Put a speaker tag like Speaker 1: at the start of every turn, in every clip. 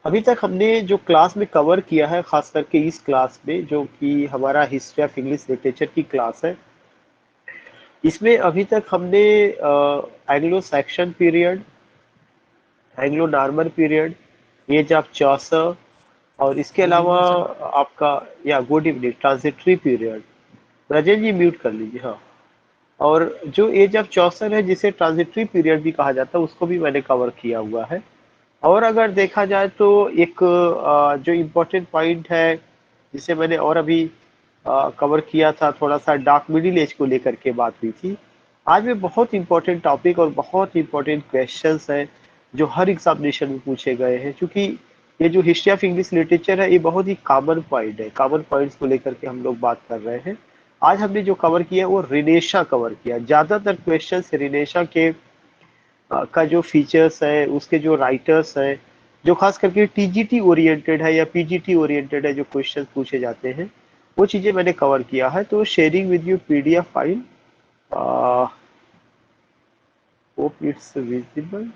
Speaker 1: अभी तक हमने जो क्लास में कवर किया है, खास करके इस क्लास में जो कि हमारा हिस्ट्री ऑफ इंग्लिश लिटरेचर की क्लास है, इसमें अभी तक हमने Anglo Saxon period, Anglo Norman period, age of Chaucer और इसके
Speaker 2: गुड
Speaker 1: अलावा
Speaker 2: इवनिंग सर।
Speaker 1: आपका या good evening transitory period. Rajesh ji mute कर लीजिए, हाँ। और जो एज ऑफ चौसर है जिसे ट्रांजिटरी पीरियड भी कहा जाता है, उसको भी मैंने कवर किया हुआ है। और अगर देखा जाए तो एक जो इम्पोर्टेंट पॉइंट है जिसे मैंने और अभी कवर किया था, थोड़ा सा डार्क मिडिल एज को लेकर के बात हुई थी। आज में बहुत इंपॉर्टेंट टॉपिक और बहुत इंपॉर्टेंट क्वेश्चंस हैं जो हर एग्जामिनेशन में पूछे गए हैं, क्योंकि ये जो हिस्ट्री ऑफ इंग्लिश लिटरेचर है ये बहुत ही कॉमन पॉइंट है, कॉमन पॉइंट्स को लेकर के हम लोग बात कर रहे हैं। आज हमने जो कवर किया वो रिनेशा कवर किया। ज्यादातर क्वेश्चंस रिनेशा के का जो फीचर्स है, उसके जो राइटर्स हैं, जो खास करके टीजीटी ओरिएंटेड है या पीजीटी ओरिएंटेड है, जो क्वेश्चन पूछे जाते हैं, वो चीजें मैंने कवर किया है। तो sharing with you PDF file, hope it's visible.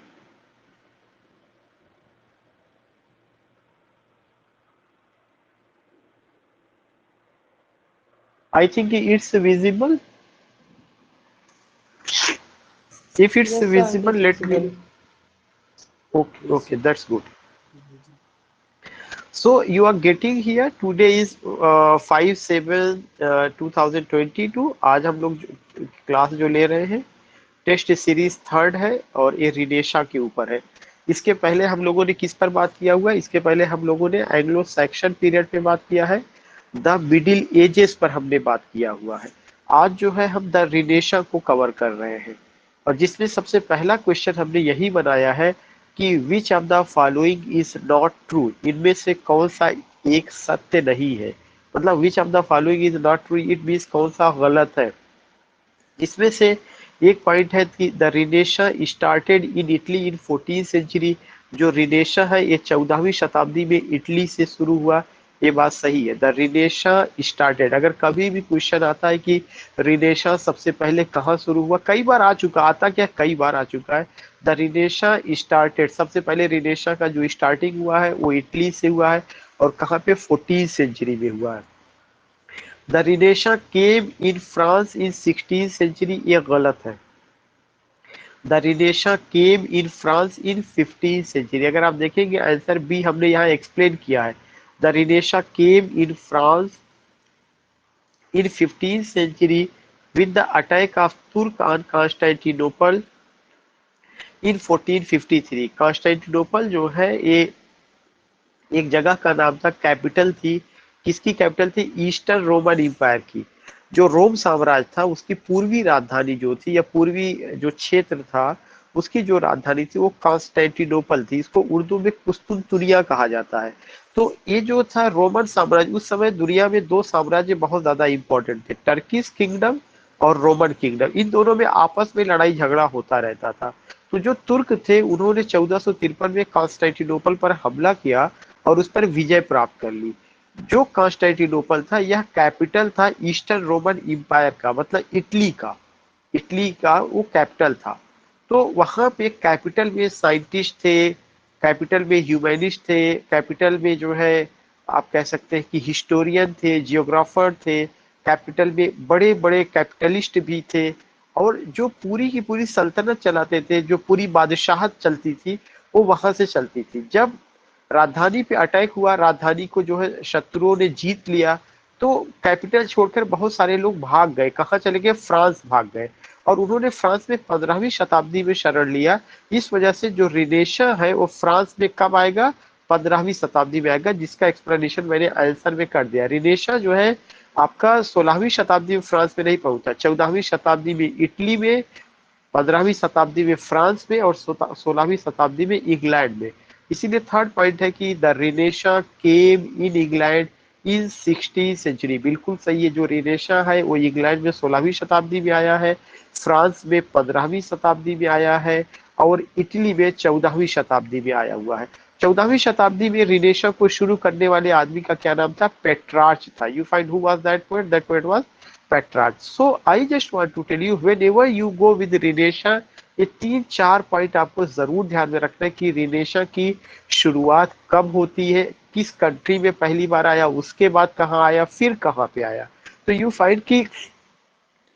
Speaker 1: I think it's visible. if it's
Speaker 2: Yes, sir, it
Speaker 1: visible,
Speaker 2: is
Speaker 1: let me
Speaker 2: visible.
Speaker 1: okay,
Speaker 2: Yes,
Speaker 1: okay,
Speaker 2: sir.
Speaker 1: that's good. So you are getting here, today is 5/7/2022। आज हम लोग class जो ले रहे हैं, test series third है और ये रिनेशा के ऊपर है। इसके पहले हम लोगों ने किस पर बात किया हुआ है? इसके पहले हम लोगों ने एंग्लो सैक्सन पीरियड पे बात किया है, द मिडिल एजेस पर हमने बात किया हुआ है। आज जो है हम द रिनेशा को कवर कर रहे हैं, और जिसमें सबसे पहला क्वेश्चन हमने यही बनाया है कि विच of the following is not true, इनमें से कौन सा एक सत्य नहीं है। मतलब विच of the following is not true, it means कौन सा गलत है। इसमें से एक पॉइंट है कि the renaissance started in Italy in 14 century. जो रिनेशा है ये 14वीं शताब्दी में इटली से शुरू हुआ, ये बात सही है। द रिनेशा स्टार्टेड, अगर कभी भी क्वेश्चन आता है कि रिनेशा सबसे पहले कहाँ शुरू हुआ, कई बार आ चुका, आता क्या कई बार आ चुका है। द रिनेशा स्टार्टेड, सबसे पहले रिनेशा का जो स्टार्टिंग हुआ है वो इटली से हुआ है, और कहाँ पे 14 सेंचुरी में हुआ है। The renaissance came in France in 16 century, ये गलत है। The renaissance came in France in 15 century, अगर आप देखेंगे आंसर बी हमने यहाँ एक्सप्लेन किया है। The renaissance came in France in 15 century with the attack of तुर्क ऑन कॉन्स्टेंटिनोपल इन 1453। कॉन्स्टेंटिनोपल जो है ये एक जगह का नाम था, कैपिटल थी। किसकी कैपिटल थी? ईस्टर्न रोमन इंपायर की। जो रोम साम्राज्य था उसकी पूर्वी राजधानी जो थी, या पूर्वी जो क्षेत्र था, उसकी जो राजधानी थी वो कॉन्स्टेंटिनोपल थी। इसको उर्दू में कुस्तुनतुनिया कहा जाता है। तो ये जो था रोमन साम्राज्य, उस समय दुनिया में दो साम्राज्य बहुत ज्यादा इंपॉर्टेंट थे, टर्किश किंगडम और रोमन किंगडम। इन दोनों में आपस में लड़ाई झगड़ा होता रहता था। तो जो तुर्क थे उन्होंने 1453 में कॉन्स्टेंटिनोपल पर हमला किया और उस पर विजय प्राप्त कर ली। जो कॉन्स्टेंटिनोपल था यह कैपिटल था ईस्टर्न रोमन इंपायर का, मतलब इटली का। इटली का वो कैपिटल था। तो वहां पे कैपिटल में साइंटिस्ट थे, कैपिटल में ह्यूमैनिस्ट थे, कैपिटल में जो है आप कह सकते हैं कि हिस्टोरियन थे, जियोग्राफर थे, कैपिटल में बड़े बड़े कैपिटलिस्ट भी थे। और जो पूरी की पूरी सल्तनत चलाते थे, जो पूरी बादशाहत चलती थी, वो वहां से चलती थी। जब राजधानी पे अटैक हुआ, राजधानी को जो है शत्रुओं ने जीत लिया, तो कैपिटल छोड़कर बहुत सारे लोग भाग गए। कहाँ चले गए? फ्रांस भाग गए। और उन्होंने फ्रांस में 15वीं शताब्दी में शरण लिया। इस वजह से जो रिनेशा है वो फ्रांस में कब आएगा? 15वीं शताब्दी में आएगा, जिसका एक्सप्लेनेशन मैंने आंसर में कर दिया। रिनेशा जो है आपका 16वीं शताब्दी में फ्रांस में नहीं पहुंचा, 14वीं शताब्दी में इटली में, 15वीं शताब्दी में फ्रांस में, और 16वीं शताब्दी में इंग्लैंड में। इसीलिए थर्ड पॉइंट है कि the renaissance came in England in 16 century. बिल्कुल सही है, जो रिनेशा है वो इंग्लैंड में 16वीं शताब्दी में आया है, फ्रांस में 15वीं शताब्दी में आया है, और इटली में 14वीं शताब्दी में आया हुआ है। 14वीं शताब्दी में रिनेशा को शुरू करने वाले आदमी का क्या नाम था? पेट्रार्च था। You find who was that poet? That poet was Petrarch. So I just want to tell you, whenever you go with Renesha ये 3-4 पॉइंट आपको जरूर ध्यान में रखना है कि रिनेशा की शुरुआत कब होती है, किस कंट्री में पहली बार आया, उसके बाद कहाँ आया, फिर कहाँ पे आया। तो यू फाइंड कि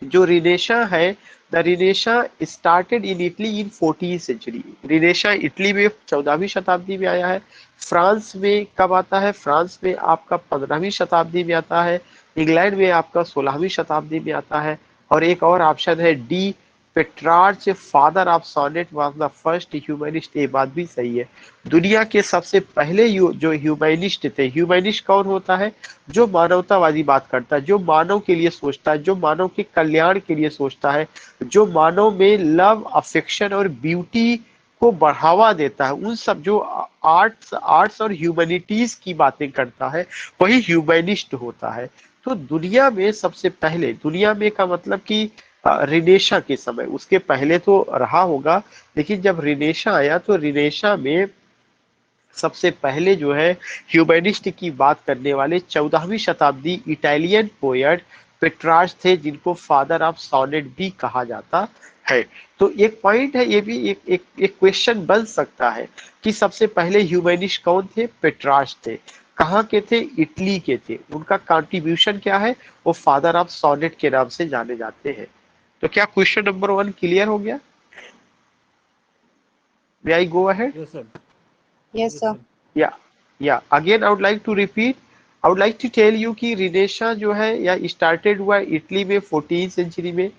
Speaker 1: जो रिनेशा है, the renaissance started in Italy in 14th century. Renaissance Italy में 14वीं शताब्दी में आया है। फ्रांस में कब आता है, फ्रांस में आपका 15वीं शताब्दी में आता है। इंग्लैंड में आपका 16वीं शताब्दी में आता है। और एक और ऑप्शन है D, Petrarch father of sonnet was the first humanist. ये बात भी सही है। दुनिया के सबसे पहले जो ह्यूमनिस्ट थे, ह्यूमनिस्ट कौन होता है, जो मानवतावादी बात करता है, जो मानव के लिए सोचता है, जो मानव के कल्याण के लिए सोचता है, जो मानव में लव, अफेक्शन और ब्यूटी को बढ़ावा देता है, उन सब जो आर्ट्स आर्ट्स और ह्यूमैनिटीज की बातें करता है, वही ह्यूमैनिस्ट होता है। तो दुनिया में सबसे पहले, दुनिया में का मतलब कि रिनेशा के समय, उसके पहले तो रहा होगा, लेकिन जब रिनेशा आया तो रिनेशा में सबसे पहले जो है ह्यूमैनिस्ट की बात करने वाले 14वीं शताब्दी इटालियन पोएट पेट्रार्च थे, जिनको फादर ऑफ सोनेट भी कहा जाता है। तो एक पॉइंट है, ये भी एक क्वेश्चन बन सकता है कि सबसे पहले ह्यूमैनिस्ट कौन थे, पेट्रार्च थे। कहाँ के थे, इटली के थे। उनका कंट्रीब्यूशन क्या है, वो फादर ऑफ सोनेट के नाम से जाने जाते हैं। तो क्या क्वेश्चन नंबर 1 क्लियर हो गया? May I go ahead?
Speaker 2: Yes, sir.
Speaker 3: Yes, sir.
Speaker 1: Yeah yeah again I would like to repeat, I would like to tell you कि रिनेशा जो है या स्टार्टेड हुआ इटली में 14th सेंचुरी में,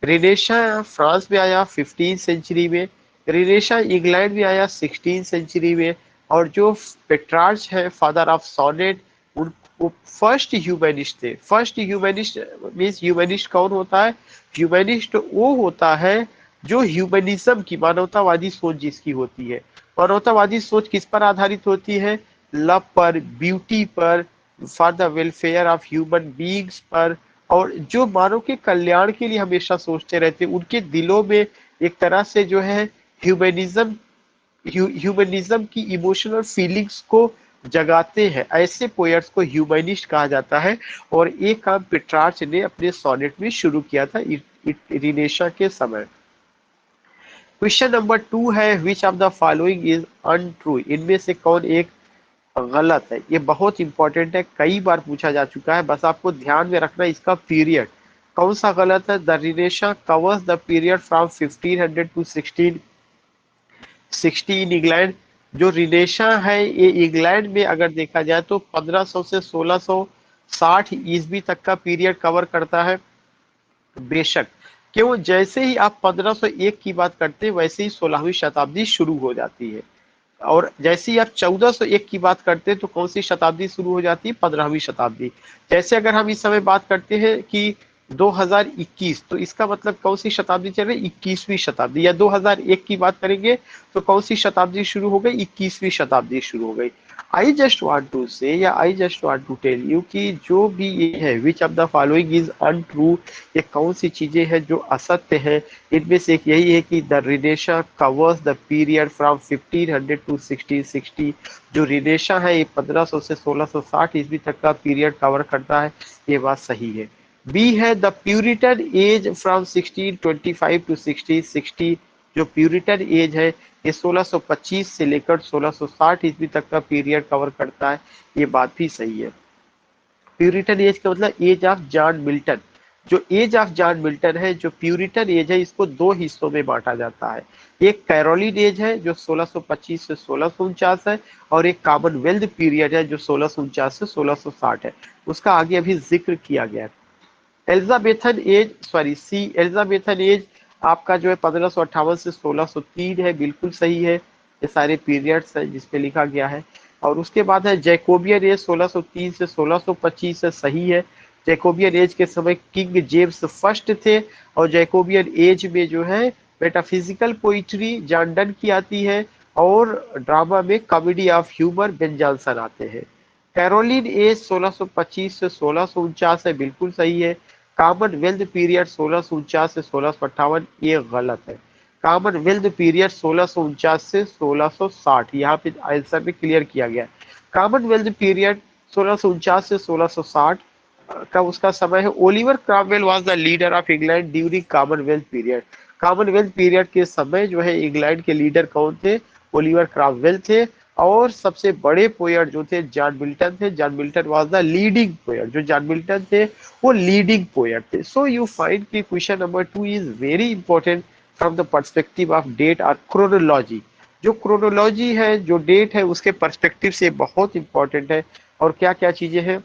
Speaker 1: रिनेशा फ्रांस में आया 15th सेंचुरी में, रिनेशा इंग्लैंड में आया 16th सेंचुरी में, और जो पेट्रार्च है फादर ऑफ सोनेट, उन वो फर्स्ट ह्यूमैनिस्ट थे। फर्स्ट ह्यूमैनिस्ट मीन्स ह्यूमैनिस्ट कौन होता है, ह्यूमैनिस्ट वो होता है जो ह्यूमनिज्म की, मानवतावादी सोच जिसकी होती है। मानवतावादी सोच किस पर आधारित होती है, लव पर, ब्यूटी पर, for the welfare of human beings पर, और जो मानव के कल्याण के लिए हमेशा सोचते रहते हैं। उनके दिलों में एक तरह से जो है ह्यूमनिज्म ह्यूमनिज्म की इमोशनल फीलिंग्स को जगाते हैं। ऐसे पोएट्स को ह्यूमनिस्ट कहा जाता है। और ये काम पेट्रार्च ने अपने सोनेट में शुरू किया था रिनेशा के समय। क्वेश्चन नंबर 2 है, which of the following is untrue. इनमें से कौन एक गलत है? ये बहुत इंपॉर्टेंट है, कई बार पूछा जा चुका है, बस आपको ध्यान में रखना इसका पीरियड कौन सा गलत है। The renaissance covers the period from 1500 to 1660 in England. जो रिनेशा है ये इंग्लैंड में अगर देखा जाए तो 1500 से 1660 ईस्वी तक का पीरियड कवर करता है। बेशक, क्यों, जैसे ही आप 1501 की बात करते हैं वैसे ही 16वीं शताब्दी शुरू हो जाती है। और जैसे ही आप 1401 की बात करते हैं तो कौन सी शताब्दी शुरू हो जाती है, 15वीं शताब्दी। जैसे अगर हम इस समय बात करते हैं कि 2021, तो इसका मतलब कौन सी शताब्दी चल रही है, 21वीं शताब्दी। या 2001 की बात करेंगे तो कौन सी शताब्दी शुरू हो गई, 21वीं शताब्दी शुरू हो गई। आई जस्ट वांट टू से, या I just want to tell you कि जो भी ये है which of the following is untrue, ये कौन सी चीजें हैं जो असत्य है। इनमें से एक यही है कि the renaissance covers the period from 1500 to 1660। जो रिनेशा है ये 1500 से 1660 ईस्वी तक का पीरियड कवर करता है। ये बात सही है। बी है the Puritan age from 1625 to 1660। जो प्यूरिटन एज है ये 1625 से लेकर 1660 ईस्वी तक का पीरियड कवर करता है। ये बात भी सही है। प्यूरिटन एज का मतलब एज ऑफ जॉन मिल्टन। जो एज ऑफ जॉन मिल्टन है, जो प्यूरिटन एज है, इसको दो हिस्सों में बांटा जाता है। एक कैरोलिन एज है जो 1625 से 1649 है, और एक कॉमनवेल्थ पीरियड है जो 1649 से 1660 है। उसका आगे अभी जिक्र किया गया है। Elizabethan age, sorry C, Elizabethan age आपका जो है 1558 से 1603 है, बिल्कुल सही है। ये सारे पीरियड्स हैं जिसपे लिखा गया है। और उसके बाद है जैकोबियन एज 1603 से 1625 है, सही है। जैकोबियन एज के समय किंग जेम्स फर्स्ट थे, और जैकोबियन एज में जो है मेटाफिजिकल पोइट्री जॉन डन की आती है, और ड्रामा में comedy of humour Ben Jonson आते हैं। कैरोलिन एज 1625 से 1649 है, बिल्कुल सही है। कॉमनवेल्थ पीरियड 1649 से 1658, ये गलत है। कॉमनवेल्थ पीरियड 1649 से 1660, यहाँ पे आंसर में क्लियर किया गया है। कॉमनवेल्थ पीरियड 1649 से 1660 का उसका समय है। Oliver Cromwell was the leader of England during Commonwealth period. Commonwealth period के समय जो है इंग्लैंड के लीडर कौन थे? ओलिवर क्रॉमवेल थे। और सबसे बड़े पोएट जो थे जॉन मिल्टन थे। John Milton was the leading poet. जो जॉन मिल्टन थे वो लीडिंग पोएट थे। सो यू फाइंड कि question number 2 is very important from the perspective of date और क्रोनोलॉजी। जो क्रोनोलॉजी है, जो डेट है, उसके पर्सपेक्टिव से बहुत इंपॉर्टेंट है। और क्या क्या चीजें हैं?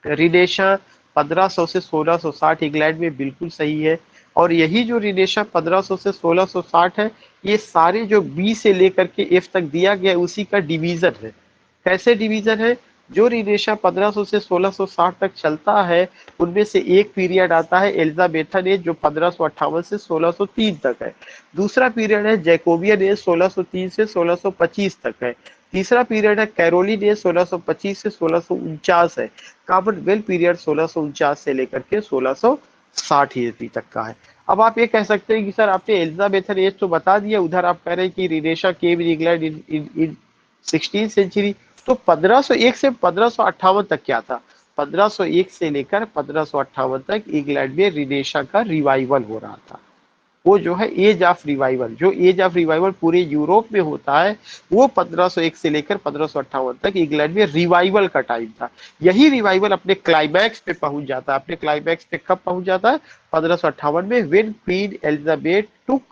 Speaker 1: रिनेशा 1500 से 1660 इंग्लैंड में बिल्कुल सही है। और यही जो रिनेशा 1500 से 1660 है, ये सारे जो बी से लेकर के एफ तक दिया गया उसी का डिवीजन है। कैसे डिवीजन है? जो रिनेशा 1500 से 1660 तक चलता है, उनमें से एक पीरियड आता है एलिजाबेथन एज, जो 1558 से 1603 तक है। दूसरा पीरियड है जैकोबियन एज, 1603 से 1625 तक है। तीसरा पीरियड है कैरोलिन एज, 1625 से 1649 है। कॉमनवेल्थ पीरियड 1649 से लेकर के 1660 ईस्वी तक का है। अब आप ये कह सकते हैं कि सर आपने एलिजाबेथन एज तो बता दिया, उधर आप कह रहे हैं कि रिनेशा came in England in 16th century. तो 1501 से 1558 तक क्या था? 1501 से लेकर 1558 तक इंग्लैंड में रिनेशा का रिवाइवल हो रहा था। वो जो है एज ऑफ रिवाइवल, जो एज ऑफ रिवाइवल पूरे यूरोप में होता है, वो 1501 से लेकर 1558 तक इंग्लैंड में रिवाइवल का टाइम था। यही रिवाइवल अपने क्लाइमैक्स पे पहुंच जाता है। अपने क्लाइमैक्स पे कब पहुंच जाता है? 1558 में, when Queen Elizabeth took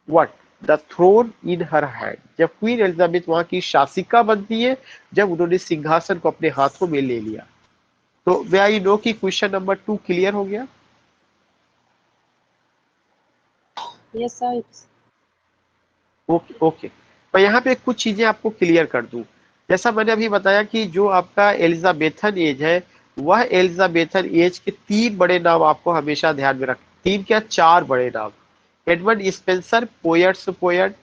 Speaker 1: what, the throne in her hand. जब क्वीन एलिजाबेथ वहां की शासिका बनती है, जब उन्होंने सिंहासन को अपने हाथों में ले लिया। तो वे आई नो कि क्वेश्चन नंबर 2 क्लियर हो गया?
Speaker 2: Yes, sir.
Speaker 1: Okay okay. मैं यहाँ पे कुछ चीजें आपको क्लियर कर दूं। जैसा मैंने अभी बताया कि जो आपका एलिजाबेथन एज है, वह एलिजाबेथन एज के 3 बड़े नाम आपको हमेशा ध्यान में रख, 3 क्या 4 बड़े नाम। Edward Spencer, poets poet.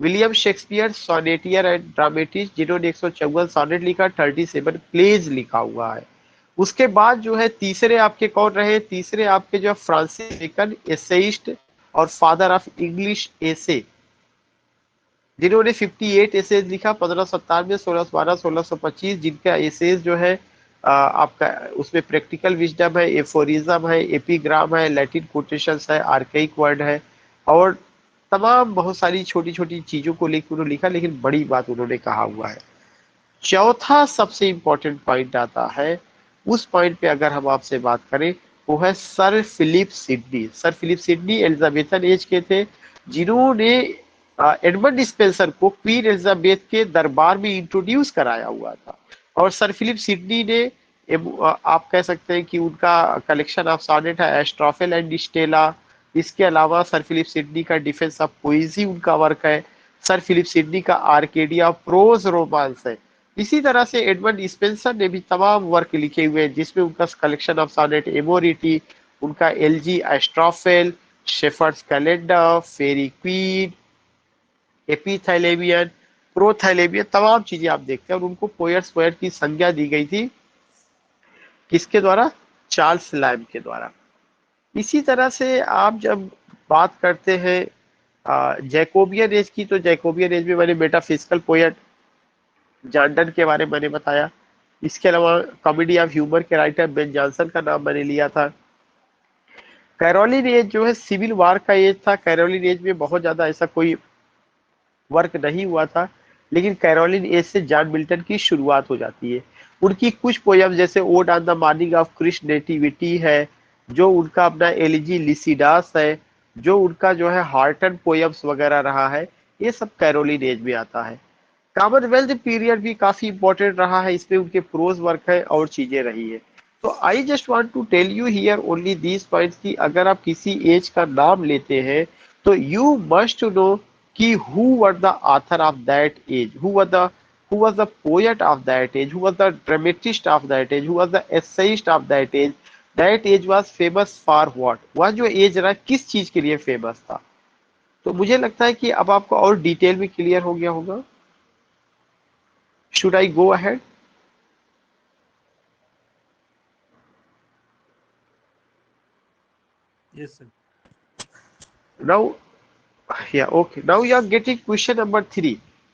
Speaker 1: William Shakespeare, सोनेटियर and dramatist, जिन्होंने 154 सोनेट लिखा, 37 प्लेज लिखा हुआ है। उसके बाद जो है तीसरे आपके कौन रहे? तीसरे आपके जो फ्रांसिस बेकन, एसेइस्ट और फादर ऑफ इंग्लिश एसे, जिन्होंने 58 एसेज लिखा 1597, 1612, 1625, जिनका एसेज जो है आपका उसमें प्रैक्टिकल विजडम है, एफोरिज्म है, एपिग्राम है, लैटिन कोटेशंस है, आर्काइक वर्ड है, और तमाम बहुत सारी छोटी छोटी चीजों को लेकर उन्होंने लिखा, लेकिन बड़ी बात उन्होंने कहा हुआ है। चौथा सबसे इंपॉर्टेंट पॉइंट आता है, उस पॉइंट पे अगर हम आपसे बात करें, वो है sir Philip Sidney. Sir Philip Sidney Elizabethan age के थे, जिन्होंने एडमंड स्पेंसर को क्वीन एलिजाबेथ के दरबार में इंट्रोड्यूस कराया हुआ था। और सर फिलिप सिडनी ने आप कह सकते हैं कि उनका कलेक्शन ऑफ सॉनेट है एस्ट्रोफेल एंड स्टेला। इसके अलावा सर फिलिप सिडनी का डिफेंस ऑफ पोइजी उनका वर्क है। सर फिलिप सिडनी का आर्केडिया प्रोज रोमांस है। इसी तरह से एडमंड स्पेंसर ने भी तमाम वर्क लिखे हुए हैं, जिसमें उनका कलेक्शन ऑफ सॉनेट एमोरिटी, उनका एलजी एस्ट्रोफेल, शेफर्ड्स कैलेंडर, फेरी क्वीन, एपीथैलेमियन, प्रोथैलेमियन, तमाम चीजें आप देखते हैं। और उनको पोएट्स पोएट की संज्ञा दी गई थी, किसके द्वारा? चार्ल्स लैम्ब के द्वारा। इसी तरह से आप जब बात करते हैं जैकोबियन एज की, तो जैकोबियन एज में मैंने मेटाफिजिकल पोएट जॉर्डन के बारे में मैंने बताया। इसके अलावा कॉमेडी ऑफ ह्यूमर के राइटर बेन जॉनसन का नाम मैंने लिया था। कैरोलिन एज जो है सिविल वार का एज था। कैरोलिन एज में बहुत ज्यादा ऐसा कोई वर्क नहीं हुआ था, लेकिन कैरोलिन एज से जॉन मिल्टन की शुरुआत हो जाती है। उनकी कुछ पोयम जैसे ode on the morning of Christ nativity है, जो उनका अपना एलिजी लिसिडास है, जो उनका जो है हार्टन पोयम्स वगैरह रहा है, ये सब कैरोलिन एज में आता है। कॉमनवेल्थ पीरियड भी काफी इंपॉर्टेंट रहा है, इसमें उनके प्रोज वर्क है और चीजें रही है। तो I just want to tell you here only these points कि अगर आप किसी एज का नाम लेते हैं, तो यू मस्ट नो कि who were the author of that age, who was the poet of that age, who was the dramatist of that age, who was the essayist of that age. That age was famous for what? वह जो as रहा किस चीज के लिए famous था? तो मुझे लगता है कि अब आपको और डिटेल में क्लियर हो गया होगा। Should I go ahead?
Speaker 3: Yes, sir.
Speaker 1: Now, yeah, okay. Now you are getting question number 3.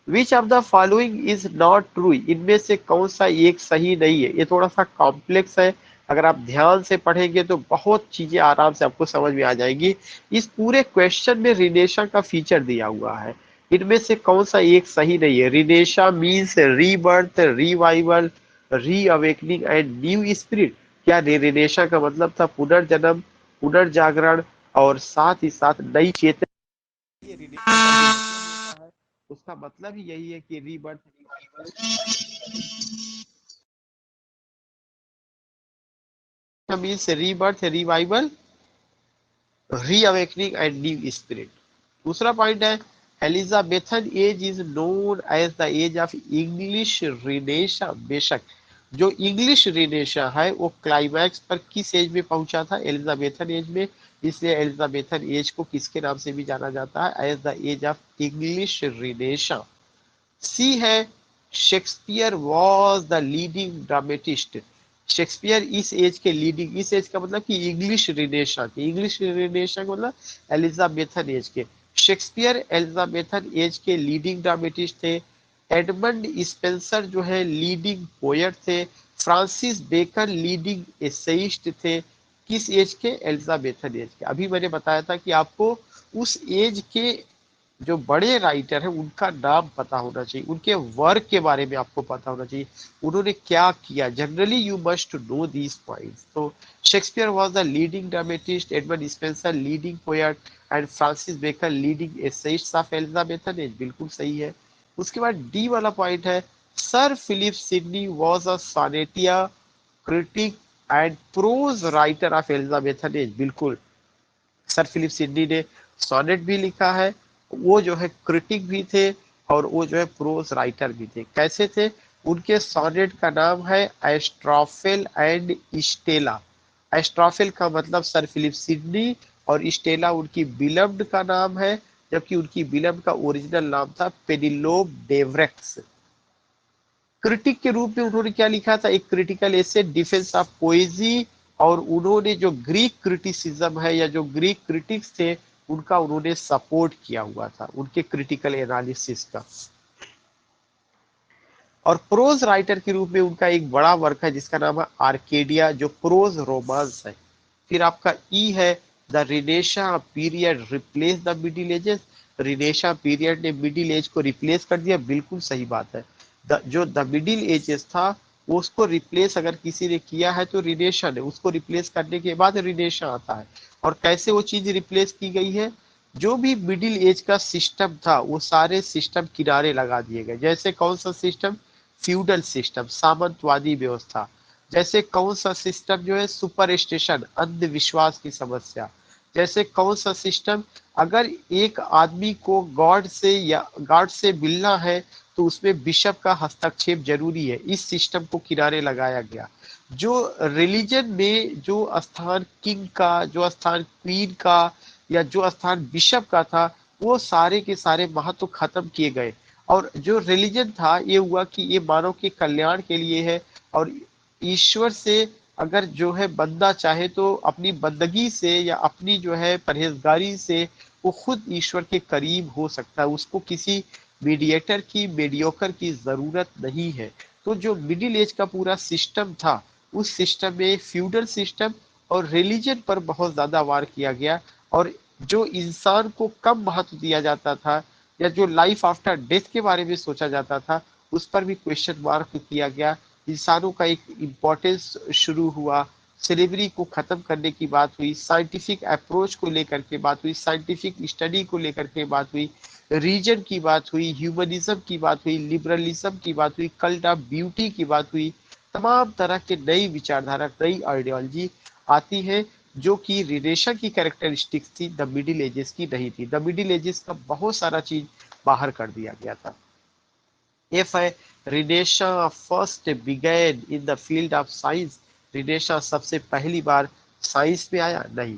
Speaker 1: Which of the following is not true? इनमें से कौन सा एक सही नहीं है? ये थोड़ा सा कॉम्प्लेक्स है, अगर आप ध्यान से पढ़ेंगे तो बहुत चीजें आराम से आपको समझ में आ जाएगी। इस पूरे क्वेश्चन में रिनेशा का फीचर दिया हुआ है, इनमें से कौन सा एक सही नहीं है। Renaissance means rebirth, revival, reawakening and new spirit. क्या रिनेशा का मतलब था पुनर्जन्म, पुनर्जागरण और साथ ही साथ नई चेतना। ये रिनेशा का जो मतलब होता है उसका मतलब ही यही है कि rebirth, revival means rebirth, revival, reawakening and new spirit. दूसरा पॉइंट है Elizabethan age is known as the age of English renaissance. बेशक जो इंग्लिश रिनेशा है वो क्लाइमैक्स पर किस एज में पहुंचा था, एलिजाबेथन एज में। इसलिए एलिजाबेथन एज को किसके नाम से भी जाना जाता है, as the age of English renaissance. C है Shakespeare was the leading dramatist. Shakespeare इस एज के लीडिंग, इस एज का मतलब कि इंग्लिश रिनेशा के, इंग्लिश रिनेशा का मतलब एलिजाबेथन एज के। शेक्सपियर एलिजाबेथन एज के लीडिंग ड्रामेटिस्ट थे। एडमंड स्पेंसर जो है लीडिंग पोएट थे। फ्रांसिस बेकन लीडिंग एसेइस्ट थे। किस एज के, एलिजाबेथन एज के। अभी मैंने बताया था कि आपको उस एज के जो बड़े राइटर हैं उनका नाम पता होना चाहिए, उनके वर्क के बारे में आपको पता होना चाहिए, उन्होंने क्या किया। Generally you must know these points. तो Shakespeare was the leading dramatist, Edmund Spenser leading poet and Francis Baker leading essayist of Elizabethan age. बिल्कुल सही है। उसके बाद डी वाला पॉइंट है sir Philip Sidney was a sonneteer, critic and prose writer of Elizabethan age. बिल्कुल, sir Philip Sidney ने sonnet भी लिखा है, वो जो है क्रिटिक भी थे और वो जो है प्रोज राइटर भी थे। कैसे थे, उनके सोनेट का नाम है एस्ट्रोफेल एंड स्टेला। एस्ट्रोफेल का मतलब सर फिलिप सिडनी और स्टेला उनकी बिलव्ड का नाम है, जबकि उनकी बिलव्ड का ओरिजिनल नाम था पेनिलोप डेवरेक्स। क्रिटिक के रूप में उन्होंने क्या लिखा था, एक क्रिटिकल एसे डिफेंस ऑफ पोएजी। और उन्होंने जो ग्रीक क्रिटिसिज्म है या जो ग्रीक क्रिटिक्स थे उनका उन्होंने सपोर्ट किया हुआ था, उनके क्रिटिकल एनालिसिस का। और प्रोज राइटर के रूप में उनका एक बड़ा वर्क है जिसका नाम है आर्केडिया, जो प्रोज रोमांस है। फिर आपका ई है the renaissance period replace the middle ages. Renaissance period ने मिडिल एज को रिप्लेस कर दिया, बिल्कुल सही बात है। जो द मिडिल एजेस था वो उसको रिप्लेस अगर किसी ने किया है तो रिनेशा ने, उसको रिप्लेस करने के बाद रिनेशा आता है। और कैसे वो चीज रिप्लेस की गई है, जो भी मिडिल एज का सिस्टम था वो सारे सिस्टम किनारे लगा दिए गए। जैसे कौन सा सिस्टम, फ्यूडल सिस्टम, सामंतवादी व्यवस्था। जैसे कौन सा सिस्टम जो है सुपर स्टेशन, अंधविश्वास की समस्या। जैसे कौन सा सिस्टम, अगर एक आदमी को गॉड से या गॉड से मिलना है तो उसमें बिशप का हस्तक्षेप जरूरी है, इस सिस्टम को किनारे लगाया गया। जो रिलीजन में जो स्थान किंग का, जो स्थान क्वीन का या जो स्थान बिशप का था वो सारे के सारे महत्व खत्म किए गए। और जो रिलीजन था ये हुआ कि ये मानव के कल्याण के लिए है। और ईश्वर से अगर जो है बंदा चाहे तो अपनी बंदगी से या अपनी जो है परहेजगारी से वो खुद ईश्वर के करीब हो सकता है, उसको किसी मीडिएटर की, मीडियोकर की जरूरत नहीं है। तो जो मिडिल एज का पूरा सिस्टम था उस सिस्टम में फ्यूडल सिस्टम और रिलीजन पर बहुत ज्यादा वार किया गया। और जो इंसान को कम महत्व दिया जाता था या जो लाइफ आफ्टर डेथ के बारे में सोचा जाता था उस पर भी क्वेश्चन मार्क किया गया। इंसानों का एक इम्पोर्टेंस शुरू हुआ, स्लेवरी को खत्म करने की बात हुई, साइंटिफिक अप्रोच को लेकर के बात हुई, साइंटिफिक स्टडी को लेकर के बात हुई, रीजन की बात हुई, ह्यूमनिज्म की बात हुई, लिबरलिज्म की बात हुई, कल्ट ऑफ ब्यूटी की बात हुई। तमाम तरह के नई विचारधारा, नई आइडियोलॉजी आती है जो कि रिनेशा की कैरेक्टरिस्टिक्स थी, द मिडिल एजेस की नहीं थी। द मिडिल एजेस का बहुत सारा चीज बाहर कर दिया गया था। एफ है renaissance first begin in the field of science. Renaissance सबसे पहली बार साइंस में आया, नहीं।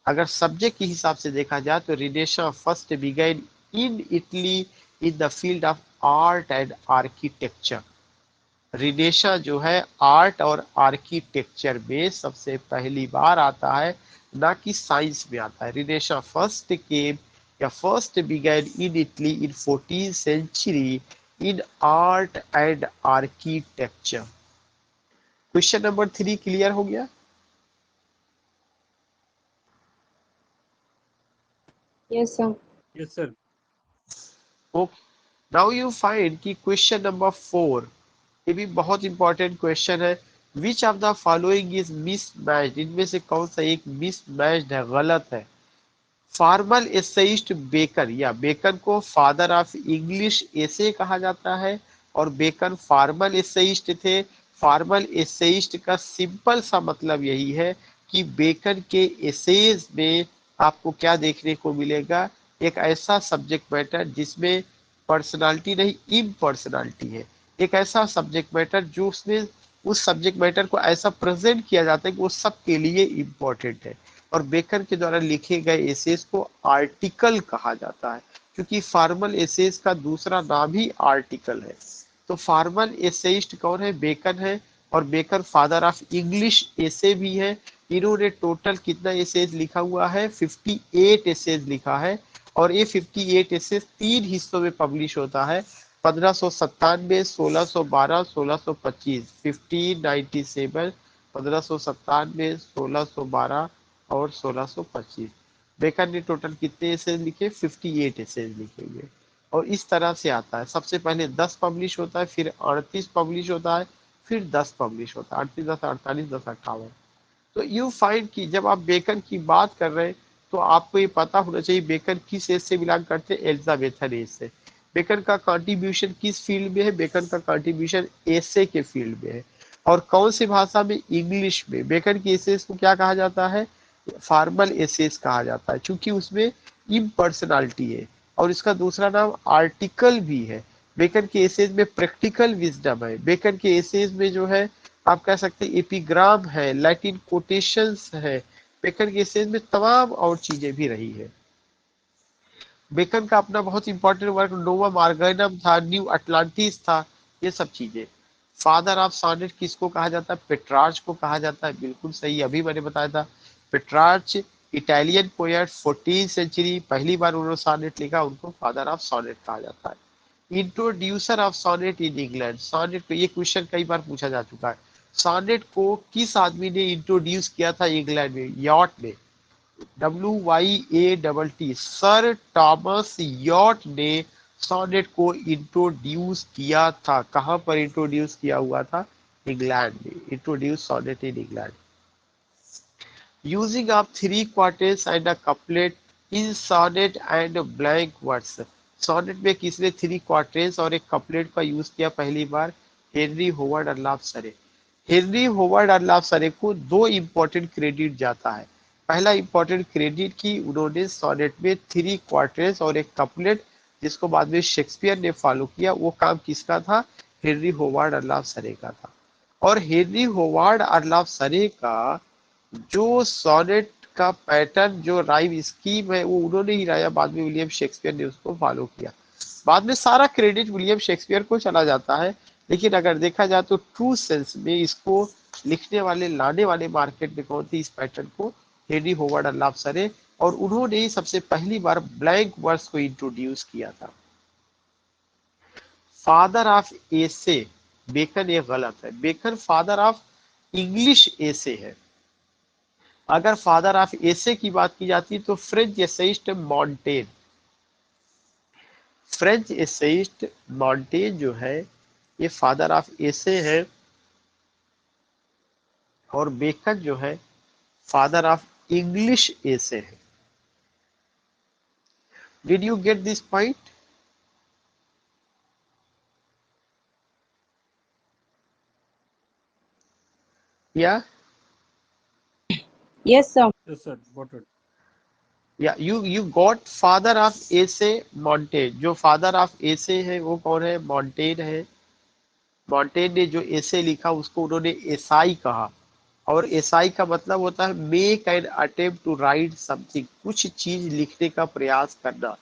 Speaker 1: अगर सब्जेक्ट के हिसाब से देखा जाए तो renaissance first begin in Italy in the field of art and architecture. Renaissance जो है आर्ट और आर्किटेक्चर में सबसे पहली बार आता है, ना कि साइंस में आता है। रिनेशा फर्स्ट केम या first begin in Italy in 14th century in art and architecture. Question number 3 clear हो गया?
Speaker 2: Yes, sir.
Speaker 3: Yes, sir.
Speaker 1: Okay, now you find कि क्वेश्चन नंबर 4, ये भी बहुत इंपॉर्टेंट क्वेश्चन है। Which of the following is mismatched, इनमें से कौन सा एक मिसमैच्ड है, गलत है? फॉर्मल एसेइस्ट बेकन, या बेकन को फादर ऑफ इंग्लिश एसे कहा जाता है, और बेकन फॉर्मल एसेइस्ट थे। फॉर्मल एसेइस्ट का सिंपल सा मतलब यही है कि बेकन के एसेज में आपको क्या देखने को मिलेगा, एक ऐसा सब्जेक्ट मैटर जिसमें पर्सनालिटी नहीं इम्पर्सनालिटी है, एक ऐसा सब्जेक्ट मैटर जो उसमें उस सब्जेक्ट मैटर को ऐसा प्रेजेंट किया जाता है कि वो सबके लिए इम्पोर्टेंट है। और बेकर के द्वारा लिखे गए एसेस को आर्टिकल कहा जाता है, क्योंकि फॉर्मल एसेस का दूसरा नाम ही आर्टिकल है। तो फॉर्मल एसेइस्ट कौन है? बेकन है, और बेकन फादर ऑफ इंग्लिश एसे भी है। इन्होंने टोटल कितना एसेज लिखा हुआ है? 58 एसेज लिखा है, और ये 58 एसेज 3 हिस्सों में पब्लिश होता है, 1597, 1612, 1625, 1597, 1597, 1612 और 1625। बेकर ने टोटल कितने एसेज लिखे? 58 एसेज लिखे हुए। और इस तरह से आता है, सबसे पहले 10 पब्लिश होता है, फिर 38 पब्लिश होता है, फिर 10 पब्लिश होता है, 38, 10, 48, 10, 58। तो यू फाइंड कि जब आप बेकन की बात कर रहे हैं तो आपको ये पता होना चाहिए बेकन किस एज से बिलोंग करते हैं? एलिजाबेथन एज से। बेकन का कंट्रीब्यूशन किस फील्ड में है? बेकन का कंट्रीब्यूशन एसे के फील्ड में है। और कौन सी भाषा में? इंग्लिश में। बेकन की एसेस को क्या कहा जाता है? फॉर्मल एसेस कहा जाता है, क्योंकि उसमें इम्पर्सनालिटी है, और इसका दूसरा नाम आर्टिकल भी है। बेकन के एसेज में प्रैक्टिकल विजडम है। बेकन के एसेज में जो है आप कह सकते हैं एपिग्राम है, लैटिन कोटेशंस है। बेकन के एसेज में तमाम और चीजें भी रही है। बेकन का अपना बहुत इंपॉर्टेंट वर्क नोवा मार्गनम था, न्यू अटलांटिस था, ये सब चीजें। फादर ऑफ सॉनेट किसको कहा जाता है? पेट्रार्च को कहा जाता है, बिल्कुल सही, अभी मैंने बताया था। पेट्रार्च इटालियन पोएट, 14th सेंचुरी, पहली बार उन्होंने सॉनेट लिखा, उनको फादर ऑफ सॉनेट कहा जाता है। Introducer of sonnet in England, sonnet को, ये क्वेश्चन कई बार पूछा जा चुका है, सॉनेट को किस आदमी ने इंट्रोड्यूस किया था इंग्लैंड में? यॉट ने, WYATT, सर थॉमस यॉट ने सॉनेट को इंट्रोड्यूस किया था। कहां पर इंट्रोड्यूस किया हुआ था? इंग्लैंड में। Introduce sonnet in England. Using of 3 quartets and a couplet in sonnet and blank verse, sonnet में किसने 3 क्वार्टेट्स और एक कपलेट का यूज किया पहली बार? हेनरी होवर्ड अर्लाफ सरे। हेनरी होवर्ड अर्लाफ सरे को 2 इंपॉर्टेंट क्रेडिट जाता है। पहला इंपॉर्टेंट क्रेडिट कि उन्होंने सॉनेट में 3 क्वार्टेट्स और एक कपलेट, जिसको बाद में शेक्सपियर ने फॉलो किया, वो काम किसका था? हेनरी होवर्ड अर्लाफ सरे का था। और हेनरी होवर्ड अर्लाफ सरे का जो सॉनेट का पैटर्न, जो राइम स्कीम है, वो उन्होंने ही लाया, बाद में विलियम शेक्सपियर ने उसको फॉलो किया। बाद में सारा क्रेडिट विलियम शेक्सपियर को चला जाता है, लेकिन अगर देखा जाए तो ट्रू सेंस में इसको लिखने वाले, लाने वाले मार्केट में कौन थे इस पैटर्न को? हेनरी होवर्ड अर्लाफ सरे, और उन्होंने ही सबसे पहली बार ब्लैंक वर्स को इंट्रोड्यूस किया था। फादर ऑफ एसे बेकन, ये गलत है। बेकन फादर ऑफ इंग्लिश एसे है। अगर फादर ऑफ एसे की बात की जाती है तो फ्रेंच एसेइस्ट मॉन्टेन, फ्रेंच एसेइस्ट मॉन्टेन जो है ये फादर ऑफ एसे है, और बेकन जो है फादर ऑफ इंग्लिश एसे है। Did you get this point? या
Speaker 2: Yes, sir.
Speaker 3: Yes, sir. Got it.
Speaker 1: या यू गॉट फादर ऑफ एसे मॉन्टेन। जो फादर ऑफ एसे है वो कौन है? मॉन्टेन है। मॉन्टेन ने जो एसे लिखा उसको उन्होंने एसाई कहा, और एसाई का मतलब होता है make an attempt to write something, कुछ चीज लिखने का प्रयास करना।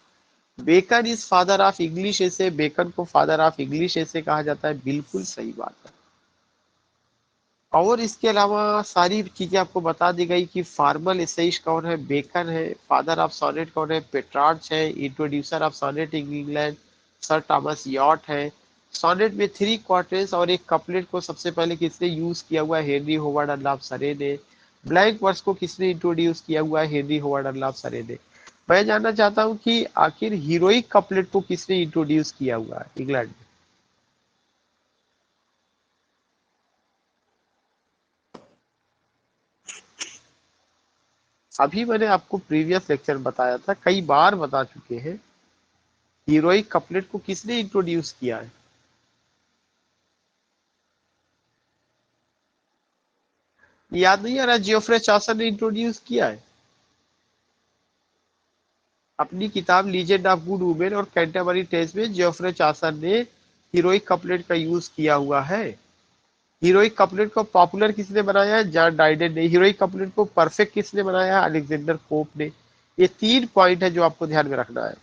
Speaker 1: Bacon is father of English essay, Bacon को फादर ऑफ इंग्लिश एसे कहा जाता है, बिल्कुल सही बात है। और इसके अलावा सारी चीजें आपको बता दी गई कि फॉर्मल एसेइस्ट कौन है? बेकन है। फादर ऑफ सोनेट कौन है? पेट्रार्च है। Introducer of sonnet in England sir Thomas Wyatt है। सॉनेट में 3 क्वार्टेंस और एक कपलेट को सबसे पहले किसने यूज किया हुआ है? हेनरी होवार्ड अनलाफ सरे ने। ब्लैंक वर्स को किसने इंट्रोड्यूस किया हुआ है? हेनरी होवार्ड अनलाफ सरे ने। मैं जानना चाहता हूँ कि आखिर हीरोइक कपलेट को किसने इंट्रोड्यूस किया हुआ है इंग्लैंड में? अभी मैंने आपको प्रीवियस लेक्चर बताया था, कई बार बता चुके हैं, हीरोइक कपलेट को किसने इंट्रोड्यूस किया है? याद नहीं आ रहा? जियोफ्रे चासर ने इंट्रोड्यूस किया है अपनी किताब लीजेंड ऑफ गुड वुमेन और कैंटरबरी टेल्स में। जियोफ्रे चासर ने हीरोइक कपलेट का यूज किया हुआ है। हीरोइक कपलेट को पॉपुलर किसने बनाया है? जॉन ड्राइडेन ने। हीरोइक कपलेट को परफेक्ट किसने बनाया है? अलेक्जेंडर पोप ने। ये 3 पॉइंट है जो आपको ध्यान में रखना है।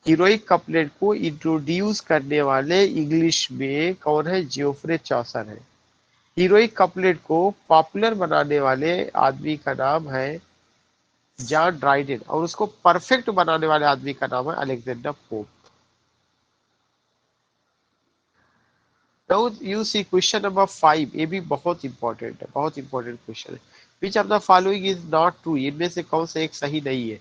Speaker 1: हीरोइक कपलेट को इंट्रोड्यूस करने वाले इंग्लिश में कौन है? जियोफ्रे चौसर है। हीरोइक कपलेट को पॉपुलर बनाने वाले आदमी का नाम है जॉन ड्राइडेन और उसको परफेक्ट बनाने वाले आदमी का नाम है Alexander Pope. Now you see question number 5। ये भी बहुत इंपॉर्टेंट है, बहुत इंपॉर्टेंट क्वेश्चन है। Which of the following is not true? इनमें से कौन सा एक सही नहीं है?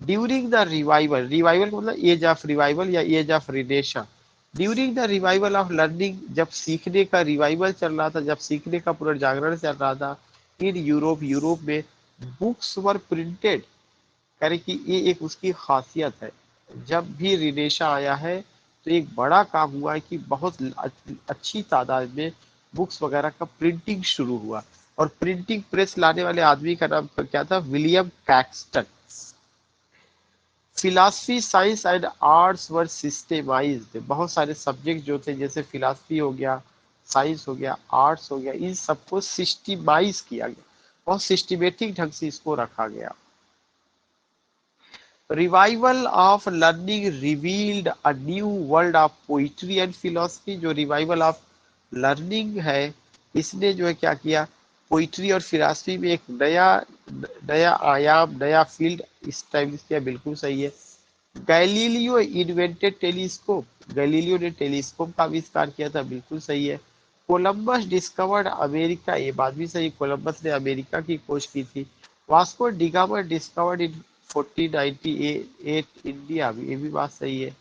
Speaker 1: ड्यूरिंग द रिवाइवल, रिवाइवल का मतलब एज ऑफ रिवाइवल या age of renaissance. During the revival of learning, जब सीखने का रिवाइवल चल रहा था, जब सीखने का पुनर्जागरण चल रहा था इन यूरोप, यूरोप में बुक्स वर प्रिंटेड। करें कि ये एक उसकी खासियत है। जब भी रिनेशा आया है तो एक बड़ा काम हुआ है कि बहुत अच्छी तादाद में बुक्स वगैरह का प्रिंटिंग शुरू हुआ। और प्रिंटिंग प्रेस लाने वाले आदमी का नाम क्या था? William Caxton. Philosophy, science and arts were systematized. बहुत सारे सब्जेक्ट जो थे, जैसे फिलासफी हो गया, साइंस हो गया, आर्ट्स हो गया, इन सबको सिस्टमाइज किया गया, बहुत सिस्टमेटिक ढंग से इसको रखा गया। Revival of learning revealed a new world of poetry and philosophy. जो रिवाइवल ऑफ लर्निंग है, इसने जो है क्या किया? पोइट्री और फिलोसफी में एक नया नया आयाम, नया फील्ड इस्टेब्लिश किया। बिल्कुल सही है। Galileo invented telescope. गैलीलियो ने टेलीस्कोप का आविष्कार किया था। बिल्कुल सही है। Columbus discovered America. ये बात भी सही, कोलंबस ने अमेरिका की खोज की थी। Vasco da Gama discovered in 1498 India. ये भी बात सही है।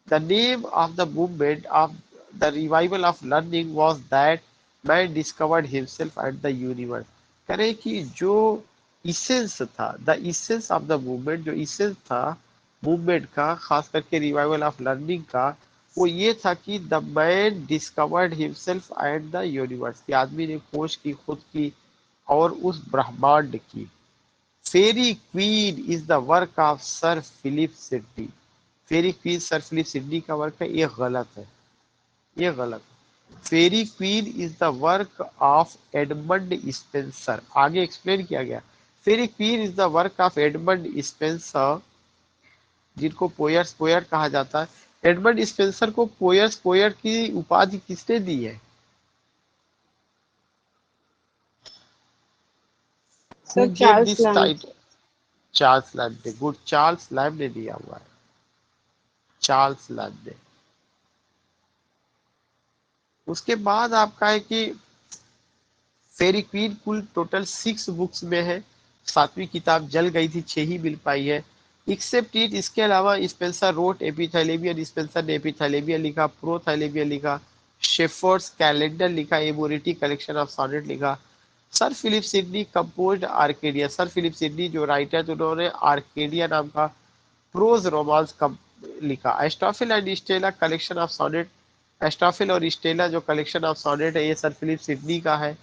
Speaker 1: The name of the movement of the revival of learning was that man discovered himself and the universe. करें कि जो इसेंस था, the essence of the movement, जो इसेंस था मूवमेंट का, खास करके रिवाइवल ऑफ लर्निंग का, वो ये था कि the man discovered himself and the universe, कि आदमी ने खोज की खुद की और उस ब्रह्मांड की। Faerie Queene is the work of sir Philip Sidney. Faerie Queene sir Philip Sidney का वर्क है, ये गलत है, ये गलत है। Faerie Queene is the work of Edmund Spenser. आगे एक्सप्लेन किया गया। Faerie Queene is the work of Edmund Spenser, जिनको पोयर्स पोयर कहा जाता है। एडमंड स्पेंसर को पोयर्स पोयर की उपाधि किसने दी है? Who
Speaker 2: Sir
Speaker 1: gave
Speaker 2: Charles
Speaker 1: this
Speaker 2: Lamb.
Speaker 1: Title? Charles lamb ने। गुड, चार्ल्स लैम्ब ने दिया हुआ है, चार्ल्स लैम्ब ने। उसके बाद आपका है कि फेरी क्वीन कुल टोटल 6 बुक्स में है। 7वीं किताब जल गई थी, 6 ही मिल पाई है। एक्सेप्ट इट, इसके अलावा स्पेंसर रोट एपिथैलेमियन। स्पेंसर ने एपिथैलेमियन लिखा, प्रोथैलेमियन लिखा, शेफर्ड्स कैलेंडर लिखा, एमोरिटी कलेक्शन ऑफ सॉनेट लिखा। Sir Philip Sidney composed Arcadia. Sir Philip Sidney जो राइटर थे, उन्होंने आर्केडिया नाम का प्रोज रोमांस लिखा। Astrophil and Stella collection of sonnet. Astrophil और स्टेला जो कलेक्शन ऑफ सॉनेट है, ये सर फिलिप सिडनी का है।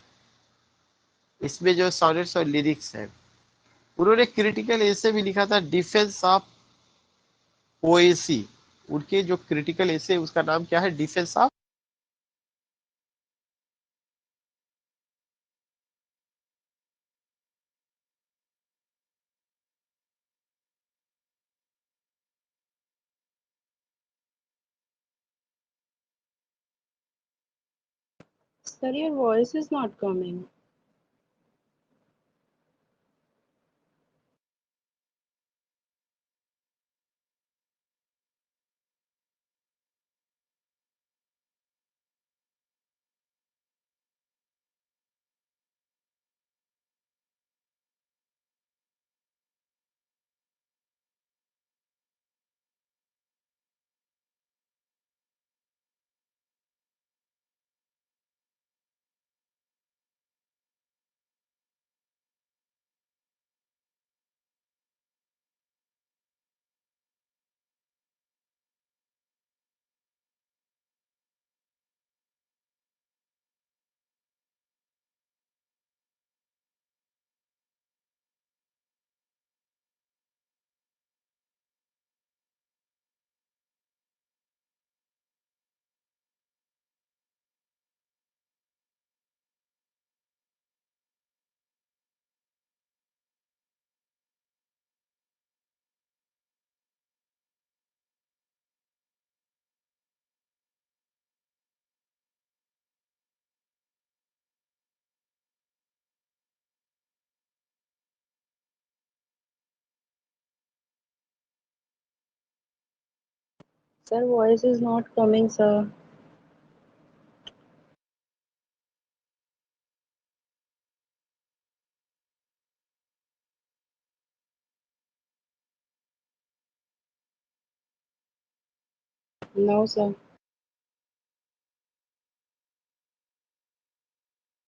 Speaker 1: इसमें जो सॉनेट्स और लिरिक्स है, उन्होंने क्रिटिकल एसे भी लिखा था, डिफेंस ऑफ पोएसी। उनके जो क्रिटिकल एसे, उसका नाम क्या है? Defence of
Speaker 2: Sir, your voice is not coming. Sir, voice is not coming, sir. No, sir.